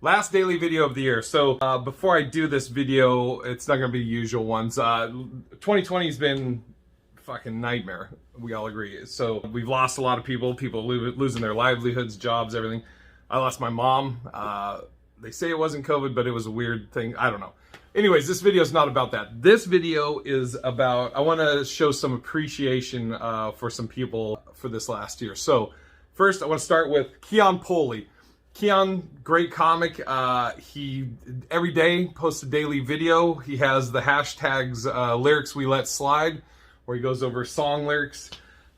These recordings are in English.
Last daily video of the year. So before I do this video, it's not gonna be the usual ones. 2020 has been fucking nightmare. We all agree. So we've lost a lot of people losing their livelihoods, jobs, everything. I lost my mom. They say it wasn't COVID, but it was a weird thing. I don't know. Anyways, this video is not about that. This video is about, I want to show some appreciation for some people for this last year. So first I want to start with Keon Poley. Keon, great comic. He every day posts a daily video. He has the hashtags lyrics we let slide, where he goes over song lyrics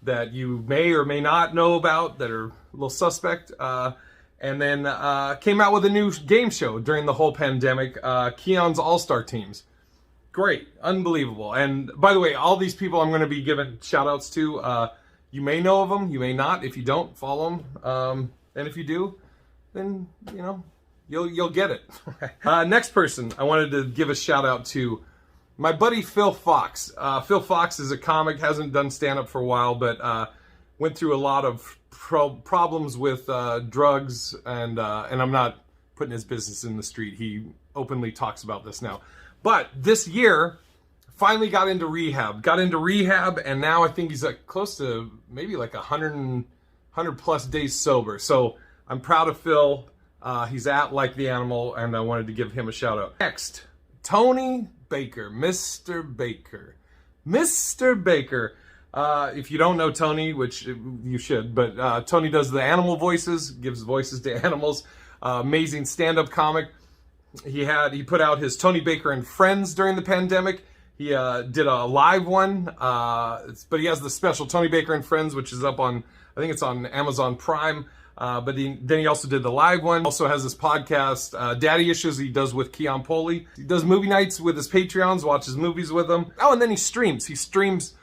that you may or may not know about that are a little suspect. And then came out with a new game show during the whole pandemic, Keon's All-Star Teams. Great, unbelievable. And by the way, all these people I'm going to be giving shout outs to, you may know of them, you may not. If you don't, follow them. And if you do, then, you know, you'll get it. Next person I wanted to give a shout out to, my buddy Phil Fox. Phil Fox is a comic, hasn't done stand-up for a while, but went through a lot of problems with drugs, and I'm not putting his business in the street. He openly talks about this now. But this year, finally got into rehab, and now I think he's like close to maybe like 100 plus days sober. So I'm proud of Phil. He's at Like the Animal, and I wanted to give him a shout out. Next, Tony Baker, Mr. Baker. If you don't know Tony, which you should, but Tony does the animal voices, gives voices to animals. Amazing stand-up comic. He put out his Tony Baker and Friends during the pandemic. He did a live one, but he has the special Tony Baker and Friends, which is up on, I think it's on Amazon Prime. But then he also did the live one. Also has this podcast, Daddy Issues, he does with Keon Poley. He does movie nights with his Patreons, watches movies with them. Oh, and then he streams. He streams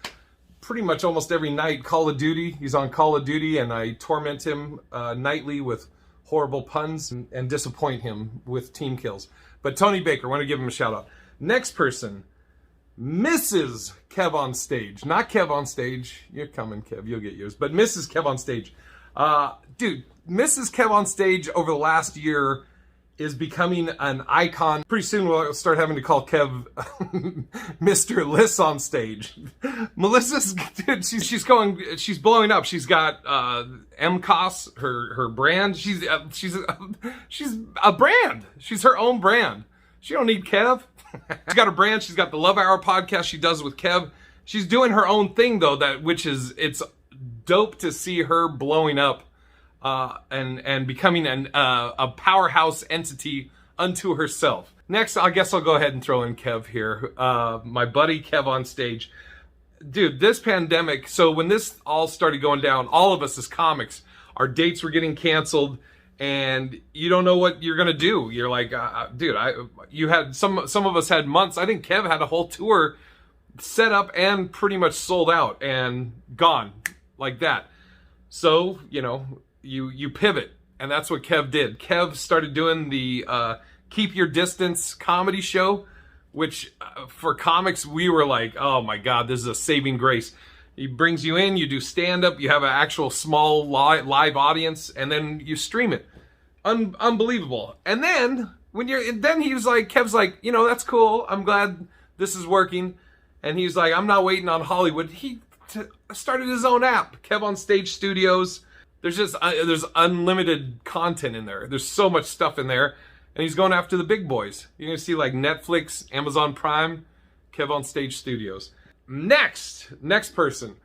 pretty much almost every night Call of Duty. He's on Call of Duty, and I torment him nightly with horrible puns and disappoint him with team kills. But Tony Baker, I want to give him a shout out. Next person, Mrs. Kev on Stage. Not Kev on Stage. You're coming, Kev. You'll get yours. But Mrs. Kev on Stage. Dude, Mrs. Kev on Stage over the last year is becoming an icon. Pretty soon we'll start having to call Kev Mr. Liss on Stage. Melissa's, dude, she's blowing up. She's got MCOS, her brand. She's a brand. She's her own brand. She don't need Kev. She's got a brand. She's got the Love Hour podcast she does with Kev. She's doing her own thing though, it's dope to see her blowing up and becoming a powerhouse entity unto herself. Next, I guess I'll go ahead and throw in Kev here. My buddy Kev on Stage. Dude, this pandemic, so when this all started going down, all of us as comics, our dates were getting canceled, and you don't know what you're gonna do. You're like, dude, you had some of us had months. I think Kev had a whole tour set up and pretty much sold out and gone like that. So, you know, you pivot, and that's what Kev did. Kev started doing the Keep Your Distance comedy show, which for comics, we were like, oh my God, this is a saving grace. He brings you in, you do stand-up, you have an actual small live audience, and then you stream it. Unbelievable. And then, he was like, Kev's like, you know, that's cool, I'm glad this is working. And he's like, I'm not waiting on Hollywood. He started his own app, Kev on Stage Studios. There's unlimited content in there. There's so much stuff in there, and he's going after the big boys. You're gonna see like Netflix, Amazon Prime, Kev on Stage Studios. Next person,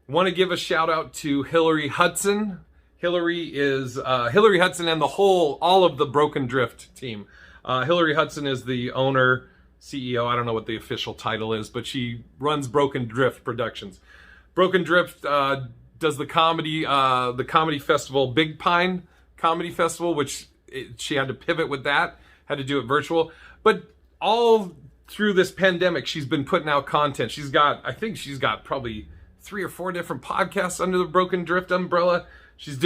want to give a shout out to Hillary Hudson. Hillary Hudson and all of the Broken Drift team. Hillary Hudson is the owner, CEO. I don't know what the official title is, but she runs Broken Drift Productions. Broken Drift does the comedy festival, Big Pine Comedy Festival, which she had to pivot with that, had to do it virtual. But all through this pandemic, she's been putting out content. I think she's got probably 3 or 4 different podcasts under the Broken Drift umbrella. She's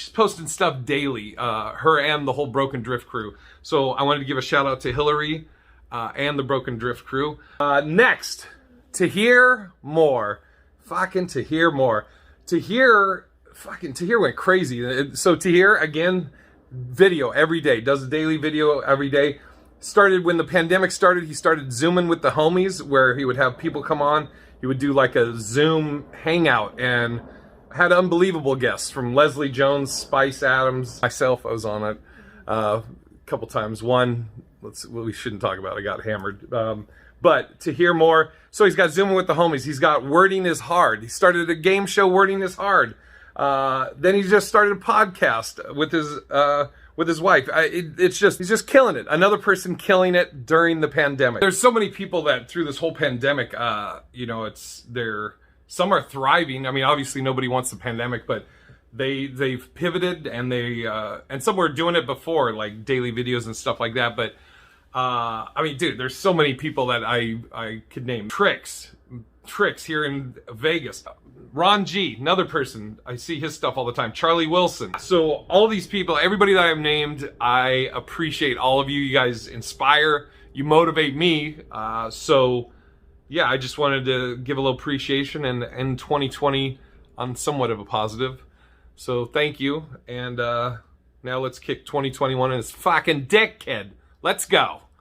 posting stuff daily, her and the whole Broken Drift crew. So I wanted to give a shout out to Hillary and the Broken Drift crew. Next, Tahir Moore. Tahir went crazy. So Tahir, again, video every day, does a daily video every day. Started when the pandemic started, he started Zooming with the homies, where he would have people come on. He would do like a Zoom hangout and had unbelievable guests from Leslie Jones, Spice Adams, myself. I was on it a couple times. One, we shouldn't talk about. I got hammered. But to hear more, so he's got Zooming with the homies. He's got Wording is Hard. He started a game show, Wording is Hard. Then he just started a podcast with his wife. He's just killing it. Another person killing it during the pandemic. There's so many people that through this whole pandemic, some are thriving. I mean, obviously nobody wants the pandemic, but they've pivoted and and some were doing it before, like daily videos and stuff like that. But I mean, dude, there's so many people that I could name. Tricks here in Vegas. Ron G, another person, I see his stuff all the time. Charlie Wilson. So all these people, everybody that I've named, I appreciate all of you. You guys inspire, you motivate me. So yeah, I just wanted to give a little appreciation and end 2020 on somewhat of a positive. So thank you. And now let's kick 2021 in his fucking dick, kid. Let's go.